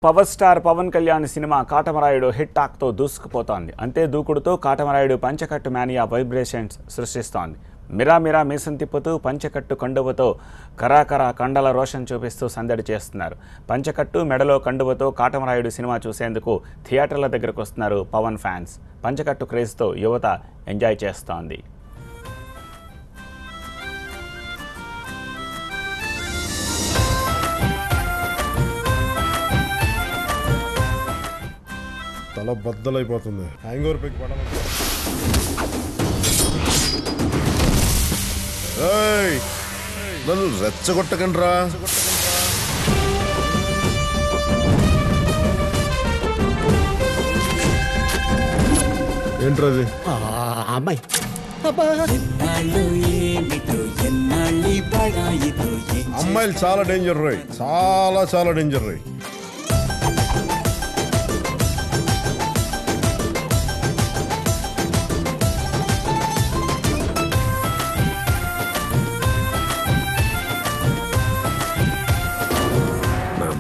Power star Pawan Kalyan cinema Katamarayudu hit talk తో దూసుకుపోతోంది. అంతే దూకుడుతో కాటమరాయుడు పంచకట్టు మేనియా వైబ్రేషన్స్ సృష్టిస్తోంది. మిరా మిరా మీసం తిప్పుతూ పంచకట్టు కండువతో కరాకర కండల రోషన్ చూపిస్తూ సందడి చేస్తున్నారు. పంచకట్టు మెడలో కండువతో కాటమరాయుడు సినిమా చూసేందుకు థియేటర్ల దగ్గరకు వస్తున్నారు పవన్ ఫ్యాన్స్. పంచకట్టు క్రేజ్తో యువత ఎంజాయ్ చేస్తోంది. తల బద్దలైపోతుంది. హ్యాంగ్ ఓవర్ పెట్టి పడాలంటే నన్ను రెచ్చగొట్టకండి రా. ఏంట్రది? అమ్మాయి అమ్మాయిలు చాలా డేంజర్ రోయ్, చాలా చాలా డేంజర్ రోయ్.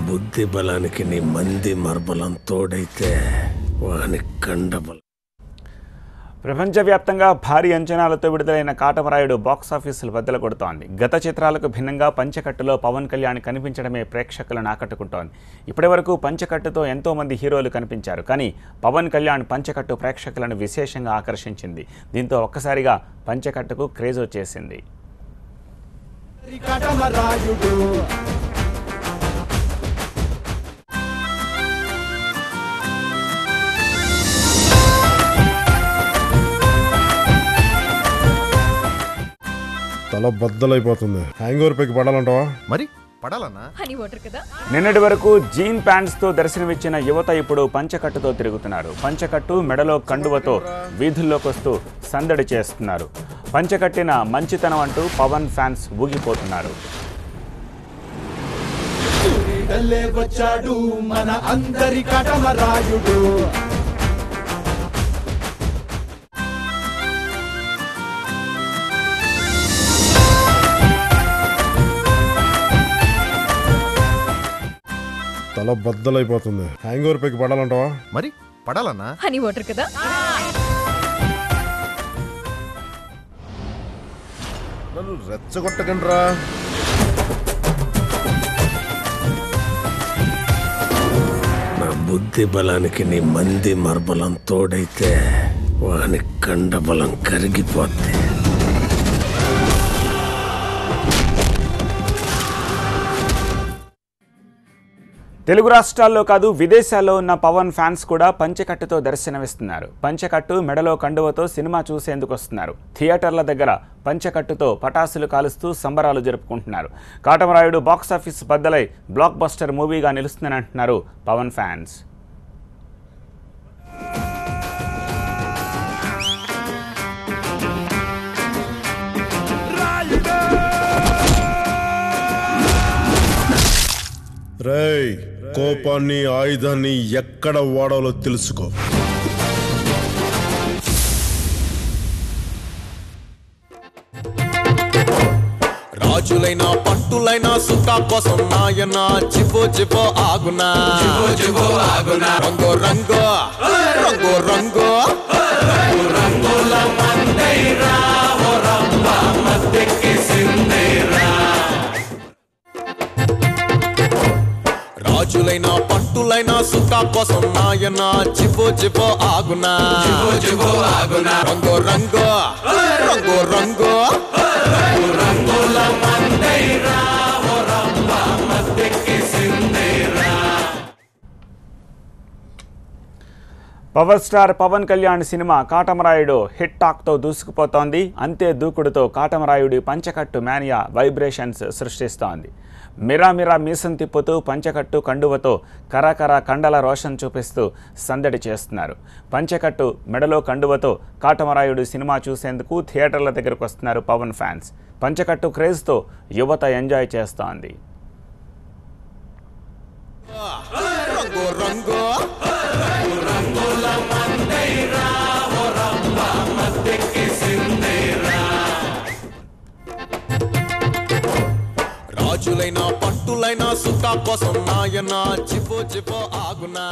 బుద్ధి బలానికి నీ మంది మర్బలం తోడైతే వాని కండబలం. ప్రపంచవ్యాప్తంగా భారీ అంచనాలతో విడుదలైన కాటమరాయుడు బాక్సాఫీసులు బద్దలు కొడుతోంది. గత చిత్రాలకు భిన్నంగా పంచకట్టులో పవన్ కళ్యాణ్ కనిపించడమే ప్రేక్షకులను ఆకట్టుకుంటోంది. ఇప్పటి వరకు పంచకట్టుతో ఎంతోమంది హీరోలు కనిపించారు, కానీ పవన్ కళ్యాణ్ పంచకట్టు ప్రేక్షకులను విశేషంగా ఆకర్షించింది. దీంతో ఒక్కసారిగా పంచకట్టుకు క్రేజ్ వచ్చేసింది. తల బద్దలైపోతుంది. హ్యాంగ్ ఓవర్ పెట్టి పడాలంటావా? మరి పడాలన్నా నిన్నటి వరకు జీన్ ప్యాంట్స్ తో దర్శనమిచ్చిన యువత ఇప్పుడు పంచకట్టుతో తిరుగుతున్నారు. పంచకట్టు మెడలో కండువతో వీధుల్లోకి వస్తూ సందడి చేస్తున్నారు. పంచకట్టిన మంచితనం అంటూ పవన్ ఫ్యాన్స్ ఊగిపోతున్నారు. మన అందరి కాటమరాయుడు తల బద్దలైపోతుంది. హ్యాంగ్ ఓవర్ పెట్టి పడాలంటావా? మరి పడాలన్నా హనీ వాటర్ కదా. నన్ను రెచ్చగొట్టకండి రా. నా బుద్ధి బలానికి నీ మంది మర్బలం తోడైతే వాని కండబలం కరిగిపోద్ది. తెలుగు రాష్ట్రాల్లో కాదు, విదేశాల్లో ఉన్న పవన్ ఫ్యాన్స్ కూడా పంచకట్టుతో దర్శనమిస్తున్నారు. పంచకట్టు మెడలో కండువతో సినిమా చూసేందుకు వస్తున్నారు. థియేటర్ల దగ్గర పంచకట్టుతో పటాసులు కాలుస్తూ సంబరాలు జరుపుకుంటున్నారు. కాటమరాయుడు బాక్సాఫీస్ బద్దలై బ్లాక్ బస్టర్ మూవీగా నిలుస్తుందని అంటున్నారు పవన్ ఫ్యాన్స్. రేయ్, కోపాన్ని ఆయుధాన్ని ఎక్కడ వాడాలో తెలుసుకో. రాజులైనా పట్టులైనా సుఖా కోసం నాయన చిపో చిపో ఆగునా, రంగో రంగో రంగో రంగో రంగుల మందైరా రాజులైనా పట్టులైనా సుఖా కోసం నాయన చిపో చిపో ఆగునా, రంగో రంగో రంగో రంగో రంగుల మందైరా power star Pawan Kalyan cinema Katamarayudu hit టాక్తో దూసుకుపోతోంది. అంతే దూకుడుతో కాటమరాయుడి పంచకట్టు మేనియా వైబ్రేషన్స్ సృష్టిస్తోంది. మిరా మిరా మీసం తిప్పుతూ పంచకట్టు కండువతో కరాకర కండల రోషన్ చూపిస్తూ సందడి చేస్తున్నారు. పంచకట్టు మెడలో కండువతో కాటమరాయుడు సినిమా చూసేందుకు థియేటర్ల దగ్గరకు వస్తున్నారు పవన్ ఫ్యాన్స్. పంచకట్టు క్రేజ్తో యువత ఎంజాయ్ చేస్తోంది. రంగో రంగో రంగుల మందైరా రాజులైనా పట్టు పంటులైనా సుఖా కోసం నాయన చిపో చిపో ఆగునా